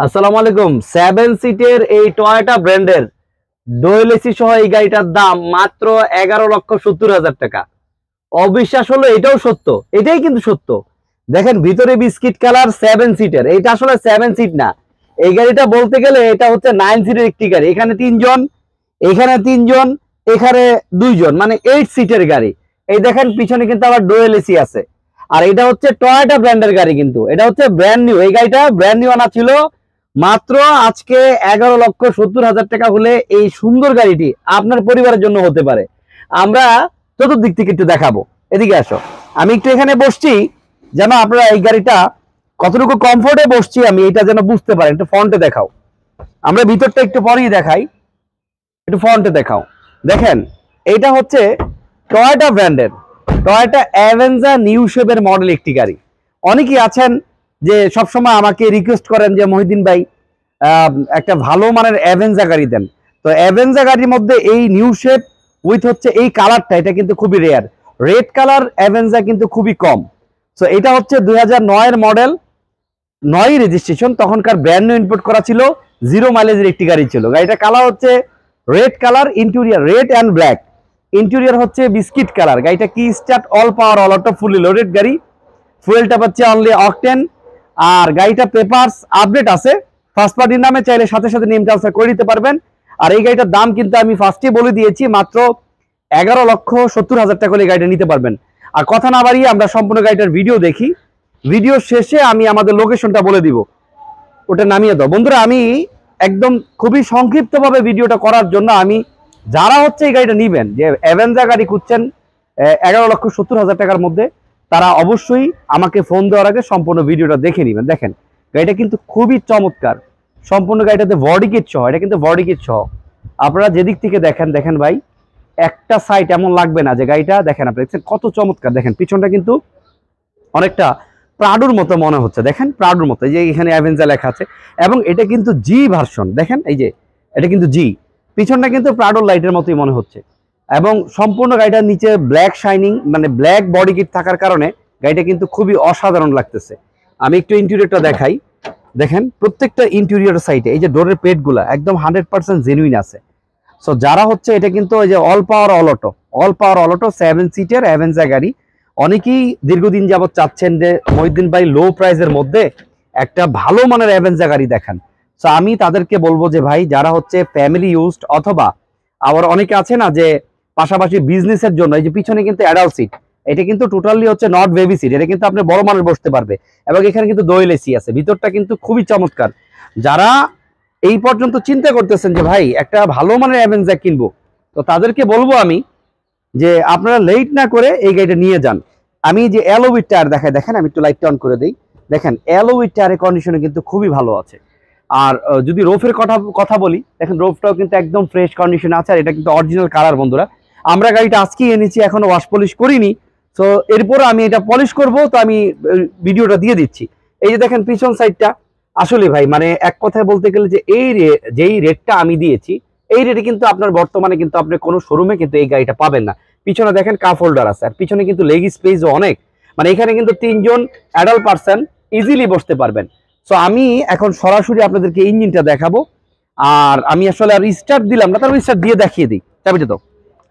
আসসালামু আলাইকুম। 7 সিটের এই টয়োটা ব্র্যান্ডের ডুয়েল এসি সহ এই গাড়িটার দাম মাত্র 11,70,000 টাকা। অবিশ্বাস হলো এটাও সত্য, এটাই কিন্তু সত্য। দেখেন ভিতরে বিস্কিট কালার 7 সিটের, এটা আসলে 7 সিট না। এই গাড়িটা বলতে গেলে এটা হচ্ছে 9 সিটের একটি গাড়ি। এখানে 3 জন, এখানে 3 জন, এখানে 2 জন, মানে 8 সিটের গাড়ি। এই দেখেন পিছনে কিন্তু আবার ডুয়েল এসি আছে। আর এটা হচ্ছে টয়োটা ব্র্যান্ডের গাড়ি, কিন্তু এটা হচ্ছে ব্র্যান্ড নিউ। এই গাড়িটা ব্র্যান্ড নিউ আনা ছিল মাত্র আজকে 11,70,000 টাকা হলে এই সুন্দর গাড়িটি আপনার পরিবারের জন্য হতে পারে। আমরা চতুর্দিক থেকে একটু দেখাবো, এদিকে আসো। আমি একটু এখানে বসছি যেন আপনারা এই গাড়িটা কতটুকু কমফোর্টে বসছি আমি এটা যেন বুঝতে পারেন। একটু ফ্রন্টে দেখাও, আমরা ভিতরটা একটু পরেই দেখাই, একটু ফ্রন্টে দেখাও। দেখেন এইটা হচ্ছে টয়োটা ব্র্যান্ডের টয়োটা অ্যাভেঞ্জার নিউ শেপের মডেল একটি গাড়ি। অনেকেই আছেন যে সবসময় আমাকে রিকোয়েস্ট করেন যে মহিউদ্দিন ভাই একটা ভালো মানের অ্যাভেঞ্জার গাড়ি দেন। তো অ্যাভেঞ্জার গাড়ির মধ্যে এই নিউ শেপ উইথ হচ্ছে এই কালারটা, এটা কিন্তু খুবই রেয়ার। রেড কালার অ্যাভেঞ্জার কিন্তু খুবই কম। সো এটা হচ্ছে 2009 এর মডেল, 9 রেজিস্ট্রেশন, তখনকার ব্র্যান্ড নিউ ইম্পোর্ট করা ছিল, 0 মাইলেজের একটি গাড়ি ছিল। গাড়িটা কালার হচ্ছে red colour, interior red and black, interior হচ্ছে বিস্কিট কালার। গাড়িটা কি start, all power, all auto, fully loaded গাড়ি। ফুয়েলটা পাচ্ছে অনলি অকটেন। আর গাড়িটা পেপারস আপডেট আছে, ফার্স্ট পার্টির নামে, চাইলে সাথে সাথে নেম ট্রান্সফার করে দিতে পারবেন। আর এই গাড়িটার দাম কিন্তু আমি ফার্স্টে বলে দিয়েছি, মাত্র 11,70,000 টাকা করে গাড়িটা নিতে পারবেন। আর কথা না বাড়িয়ে আমরা সম্পূর্ণ গাড়িটার ভিডিও দেখি। ভিডিও শেষে আমি আমাদের লোকেশনটা বলে দিব, ওটা নামিয়ে দাও। বন্ধুরা আমি একদম খুবই সংক্ষিপ্তভাবে ভিডিওটা করার জন্য আমি যারা হচ্ছে এই গাড়িটা নিবেন, যে অ্যাভেঞ্জার গাড়ি খুঁজছেন 11,70,000 টাকার মধ্যে, তারা অবশ্যই আমাকে ফোন দেওয়ার আগে সম্পূর্ণ ভিডিওটা দেখে নেবেন। দেখেন গাড়িটা কিন্তু খুবই চমৎকার, সম্পূর্ণ গাড়িটাতে বডি কিট সহ, এটা কিন্তু বডি কিট সহ। আপনারা যেদিক থেকে দেখেন, দেখেন ভাই একটা সাইড এমন লাগবে না যে গাড়িটা, দেখেন আপনি দেখছেন কত চমৎকার। দেখেন পিছনটা কিন্তু অনেকটা প্রাডোর মতো মনে হচ্ছে, দেখেন প্রাডোর মতো, এই যে এখানে অ্যাভেঞ্জার লেখা আছে। এবং এটা কিন্তু জি ভার্সন, দেখেন এই যে এটা কিন্তু জি, পিছনটা কিন্তু প্রাডোর লাইটের মতোই মনে হচ্ছে। এবং সম্পূর্ণ গাড়িটার নিচে ব্ল্যাক শাইনিং, মানে ব্ল্যাক বডি কিট থাকার কারণে গাড়িটা কিন্তু খুবই অসাধারণ লাগতেছে। আমি একটু ইন্টেরিয়রটা দেখাই। দেখেন প্রত্যেকটা ইন্টেরিয়র সাইডে এই যে ডোরের পেটগুলা একদম 100% জেনুইন আছে। সো যারা হচ্ছে, এটা কিন্তু ওই যে all power all auto, all power all auto 7 সিটের অ্যাভেঞ্জার গাড়ি। অনেকেই দীর্ঘদিন যাবত চাচ্ছেন যে মহিউদ্দিন ভাই লো প্রাইসের মধ্যে একটা ভালো মানের অ্যাভেঞ্জার গাড়ি দেখান। সো আমি তাদেরকে বলবো যে ভাই যারা হচ্ছে ফ্যামিলি ইউজড, অথবা আবার অনেকে আছে না যে পাশাপাশি বিজনেসের জন্য, এই যে পিছনে কিন্তু অ্যাডাল্ট সিট, এটা কিন্তু টোটালি হচ্ছে নট বেবি সিট, এটা কিন্তু আপনি বড় মানুষ বসতে পারবে। এবং এখানে কিন্তু ডুয়েল এসি আছে, ভিতরটা কিন্তু খুবই চমৎকার। যারা এই পর্যন্ত চিন্তা করতেছেন যে ভাই একটা ভালো মানের অ্যাভেঞ্জার কিনবো, তো তাদেরকে বলবো আমি যে আপনারা লেট না করে এই গাড়িটা নিয়ে যান। আমি যে অ্যালোউইড টায়ার দেখাই, দেখেন আমি একটু লাইটটা অন করে দিই। দেখেন অ্যালোউইড টায়ারের কন্ডিশনে কিন্তু খুবই ভালো আছে। আর যদি রোফের কথা বলি, দেখেন রোফটাও কিন্তু একদম ফ্রেশ কন্ডিশনে আছে। আর এটা কিন্তু অরিজিনাল কালার বন্ধুরা। আমরা গাড়িটা আজকেই এনেছি, এখনো ওয়াশ পলিশ করিনি। তো এরপর আমি এটা পলিশ করব, তো আমি ভিডিওটা দিয়ে দিচ্ছি। এই যে দেখেন পিছন সাইডটা, আসলে ভাই মানে এক কথায় বলতে গেলে যে যেই রেটটা আমি দিয়েছি, এই রেটে কিন্তু আপনার বর্তমানে কিন্তু আপনি কোনো শোরুমে কিন্তু এই গাড়িটা পাবেন না। পিছনে দেখেন কাপ হোল্ডার আছে, আর পিছনে কিন্তু লেগ স্পেসও অনেক, মানে এখানে কিন্তু 3 জন অ্যাডাল্ট পারসন ইজিলি বসতে পারবেন। সো আমি এখন সরাসরি আপনাদেরকে ইঞ্জিনটা দেখাবো। আর আমি আসলে আর স্টার্ট দিলাম না, তারপর স্টার্ট দিয়ে দেখিয়ে দিই। চাবিটা তো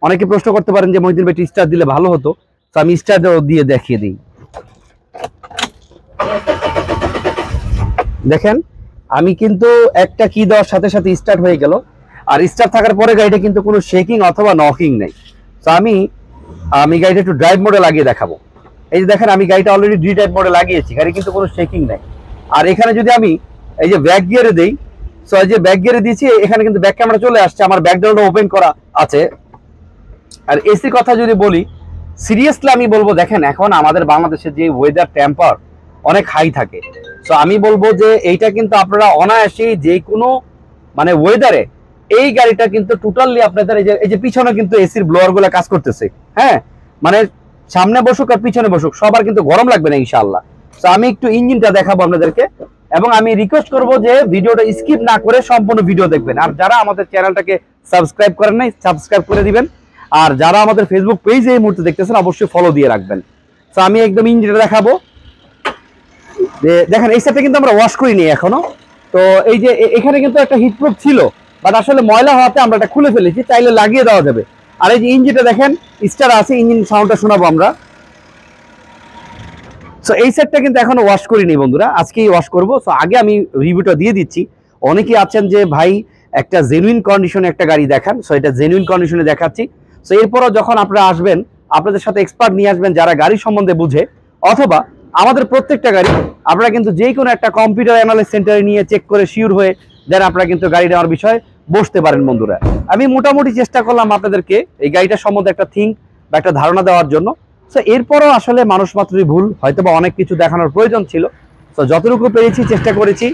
অনেকে প্রশ্ন করতে পারেন যে মহিউদ্দিন ভাই স্টার্ট দিলে ভালো হতো, তো আমি স্টার্ট দিয়ে দেখিয়ে দিই। দেখেন আমি কিন্তু একটা কি দেওয়ার সাথে সাথে স্টার্ট হয়ে গেল। আর স্টার্ট থাকার পরে গাড়িটা কিন্তু কোনো শেকিং অথবা নকিং নেই। তো আমি গাড়িটা একটু ড্রাইভ মোডে লাগিয়ে দেখাবো। এই যে দেখেন আমি গাড়িটা অলরেডি ড্রাইভ মোডে লাগিয়েছি, গাড়ি কিন্তু কোনো শেকিং নেই। আর এখানে যদি আমি এই যে ব্যাক গিয়ারে দেই, সো এই যে ব্যাক গিয়ারে দিয়েছি, এখানে কিন্তু ব্যাক ক্যামেরা চলে আসছে, আমার ব্যাক ডোরটা ওপেন করা আছে। আর এসি কথা যদি বলি, সিরিয়াসলি আমি বলবো দেখেন এখন আমাদের বাংলাদেশে যে ওয়েদার টেম্পার অনেক হাই থাকে। সো আমি বলবো যে এইটা কিন্তু আপনারা অনায়াসেই যে কোনো মানে ওয়েদারে এই গাড়িটা কিন্তু টোটালি আপনাদের এই যে পিছনে কিন্তু এসির ব্লোয়ার গুলা কাজ করতেছে। হ্যাঁ মানে সামনে বসুক আর পিছনে বসুক সবার কিন্তু গরম লাগবে না ইনশাআল্লাহ। তো আমি একটু ইঞ্জিনটা দেখাবো আপনাদেরকে, এবং আমি রিকোয়েস্ট করবো যে ভিডিওটা স্কিপ না করে সম্পূর্ণ ভিডিও দেখবেন। আর যারা আমাদের চ্যানেলটাকে সাবস্ক্রাইব করেন নাই, সাবস্ক্রাইব করে দিবেন। আর যারা আমাদের ফেসবুক পেজে এই মুহূর্তে দেখতেছেন অবশ্যই ফলো দিয়ে রাখবেন। তো আমি একদম ইঞ্জিনটা দেখাবো। দেখেন এই সাইডটা কিন্তু আমরা ওয়াশ করিনি এখনো, তো এই যে এখানে কিন্তু একটা হিটপ্রুফ ছিল, বাট আসলে ময়লা হওয়াতে আমরা এটা খুলে ফেলেছি, চাইলে লাগিয়ে দেওয়া যাবে। আর এই যে ইঞ্জিনটা দেখেন স্টার আছে, ইঞ্জিন সাউন্ডটা শোনাবো আমরা। সো এই সেটটা কিন্তু এখনো ওয়াশ করিনি বন্ধুরা, আজকেই ওয়াশ করবো। সো আগে আমি রিভিউটা দিয়ে দিচ্ছি। অনেকেই আছেন যে ভাই একটা জেনুইন কন্ডিশনে একটা গাড়ি দেখান, সো এটা জেনুইন কন্ডিশনে দেখাচ্ছি। সো এরপরও যখন আপনারা আসবেন, আপনাদের সাথে এক্সপার্ট নিয়ে আসবেন যারা গাড়ি সম্বন্ধে বুঝে, অথবা আমাদের প্রত্যেকটা গাড়ি আপনারা কিন্তু যে কোনো একটা কম্পিউটার অ্যানালাইজ সেন্টারে নিয়ে চেক করে শিওর হয়ে দেন আপনারা কিন্তু গাড়ি নেওয়ার বিষয়ে বসতে পারেন বন্ধুরা। আমি মোটামুটি চেষ্টা করলাম আপনাদেরকে এই গাড়িটা সম্বন্ধে একটা থিঙ্ক বা একটা ধারণা দেওয়ার জন্য। সো এরপরও আসলে মানুষ মাত্রই ভুল, হয়তো বা অনেক কিছু দেখানোর প্রয়োজন ছিল। সো যতটুকু পেরেছি চেষ্টা করেছি।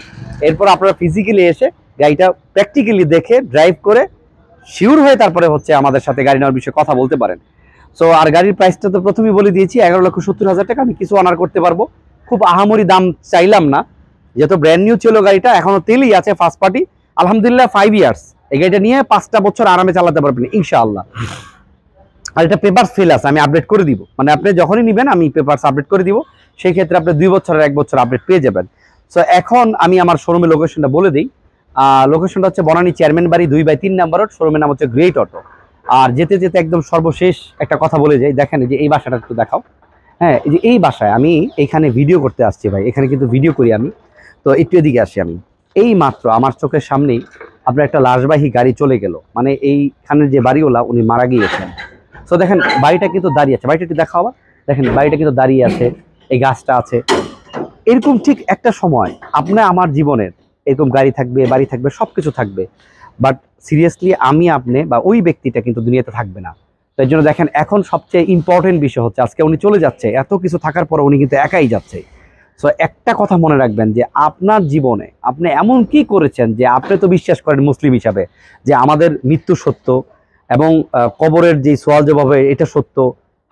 এরপর আপনারা ফিজিক্যালি এসে গাড়িটা প্র্যাকটিক্যালি দেখে ড্রাইভ করে শিওর হয়ে তারপরে হচ্ছে আমাদের সাথে গাড়ি নেওয়ার বিষয়ে কথা বলতে পারেন। সো আর গাড়ির প্রাইসটা তো প্রথমেই বলে দিয়েছি, 11,70,000 টাকা। আমি কিছু অনার করতে পারবো, খুব আহামরি দাম চাইলাম না, যেহেতু ব্র্যান্ড নিউ ছিল গাড়িটা, এখনো তেলই আছে ফার্স্ট পার্টি। আলহামদুলিল্লাহ 5 ইয়ার্স এই গাড়িটা নিয়ে 5টা বছর আরামে চালাতে পারবেন ইনশাআল্লাহ। আর এটা পেপার ফেল আছে, আমি আপডেট করে দিব, মানে আপনি যখনই নেবেন আমি পেপারস আপডেট করে দিব। সেই ক্ষেত্রে আপনি 2 বছরের 1 বছর আপডেট পেয়ে যাবেন। সো এখন আমি আমার শোরুমের লোকেশনটা বলে দিই। লোকেশনটা হচ্ছে বনানী চেয়ারম্যান বাড়ি 2/3 নাম্বার রোড, শোরুমের নাম হচ্ছে গ্রেট অটো। আর যেতে যেতে একদম সর্বশেষ একটা কথা বলে যাই, দেখেন এই যে এই বাসাটা একটু দেখাও। হ্যাঁ, এই যে এই বাসায় আমি এখানে ভিডিও করতে আসছি ভাই, এখানে কিন্তু ভিডিও করি আমি। তো একটু এদিকে আসি আমি, এই মাত্র আমার চোখের সামনেই আপনার একটা লাশবাহী গাড়ি চলে গেল, মানে এইখানের যে বাড়িওয়ালা উনি মারা গিয়েছেন। সো দেখেন বাড়িটা কিন্তু দাঁড়িয়ে আছে, বাড়িটা একটু দেখাও আবার, দেখেন বাড়িটা কিন্তু দাঁড়িয়ে আছে, এই গাছটা আছে। এরকম ঠিক একটা সময় আপনার আমার জীবনের এরকম গাড়ি থাকবে, বাড়ি থাকবে, সবকিছু থাকবে, বাট সিরিয়াসলি আমি আপনি বা ওই ব্যক্তিটা কিন্তু দুনিয়াতে থাকবে না। তাই জন্য দেখেন এখন সবচেয়ে ইম্পর্টেন্ট বিষয় হচ্ছে আজকে উনি চলে যাচ্ছে, এত কিছু থাকার পর উনি কিন্তু একাই যাচ্ছে। সো একটা কথা মনে রাখবেন যে আপনার জীবনে আপনি এমন কি করেছেন যে আপনি তো বিশ্বাস করেন মুসলিম হিসাবে যে আমাদের মৃত্যু সত্য, এবং কবরের যে সোয়াল জবাব হবে এটা সত্য,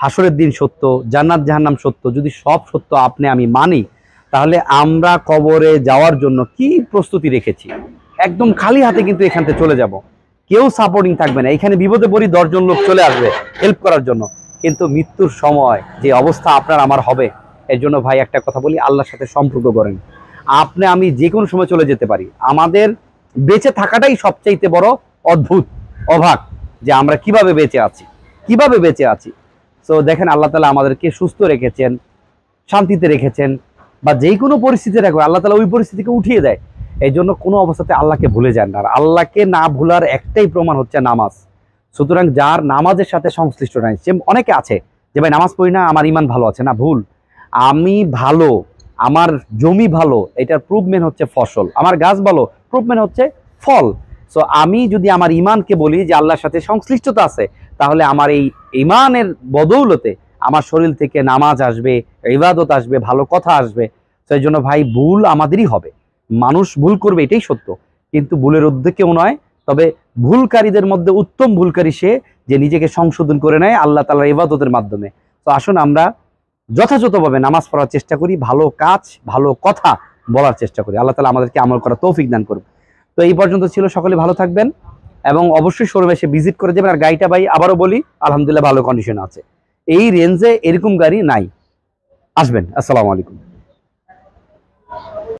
হাসরের দিন সত্য, জান্নাত জাহান্নাম সত্য। যদি সব সত্য আপনি আমি মানি, তাহলে আমরা কবরে যাওয়ার জন্য কি প্রস্তুতি রেখেছি? একদম খালি হাতে কিন্তু এখান থেকে চলে যাব, কেউ সাপোর্টিং থাকবে না। এখানে বিপদে পড়ি 10 জন লোক চলে আসবে হেল্প করার জন্য, কিন্তু মৃত্যুর সময় যে অবস্থা আপনার আমার হবে, এর জন্য ভাই একটা কথা বলি, আল্লাহর সাথে সম্পর্ক করেন। আপনি আমি যে কোনো সময় চলে যেতে পারি। আমাদের বেঁচে থাকাটাই সবচাইতে বড় অদ্ভুত অবাক, যে আমরা কিভাবে বেঁচে আছি, কিভাবে বেঁচে আছি। সো দেখেন আল্লাহ তাআলা আমাদেরকে সুস্থ রেখেছেন, শান্তিতে রেখেছেন, বা যে কোনো পরিস্থিতি রাখবে আল্লাহ তাআলা ওই পরিস্থিতিকে উঠিয়ে দেয়। এই জন্য কোনো অবস্থাতে আল্লাহকে ভুলে যান না। আর আল্লাহকে না ভুলার একটাই প্রমাণ হচ্ছে নামাজ। সুতরাং যার নামাজের সাথে সংশ্লিষ্ট নাই, সে অনেকে আছে যে ভাই নামাজ পড়ি না আমার ইমান ভালো আছে, না ভুল। আমি ভালো, আমার জমি ভালো, এটার প্রুভমেন্ট হচ্ছে ফসল। আমার গাছ ভালো, প্রুভমেন্ট হচ্ছে ফল। সো আমি যদি আমার ইমানকে বলি যে আল্লাহর সাথে সংশ্লিষ্টতা আছে, তাহলে আমার এই ইমানের বদৌলতে আমার শরীর থেকে নামাজ আসবে, ইবাদত আসবে, ভালো কথা আসবে। সেই জন্য ভাই ভুল আমাদেরই হবে, মানুষ ভুল করবে এটাই সত্য, কিন্তু ভুলের ঊর্ধ্বে কেউ নয়। তবে ভুলকারীদের মধ্যে উত্তম ভুলকারী সে যে নিজেকে সংশোধন করে নেয় আল্লাহ তাআলার ইবাদতের মাধ্যমে। তো আসুন আমরা যথাযথভাবে নামাজ পড়ার চেষ্টা করি, ভালো কাজ ভালো কথা বলার চেষ্টা করি। আল্লাহ তাআলা আমাদেরকে আমল করার তৌফিক দান করুন। তো এই পর্যন্ত ছিল, সকলে ভালো থাকবেন এবং অবশ্যই শোরুমে এসে ভিজিট করে যাবেন। আর গাড়িটা ভাই আবারও বলি আলহামদুলিল্লাহ ভালো কন্ডিশনে আছে, এই রেঞ্জে এরকম গাড়ি নাই, আসবেন। আসসালামু আলাইকুম।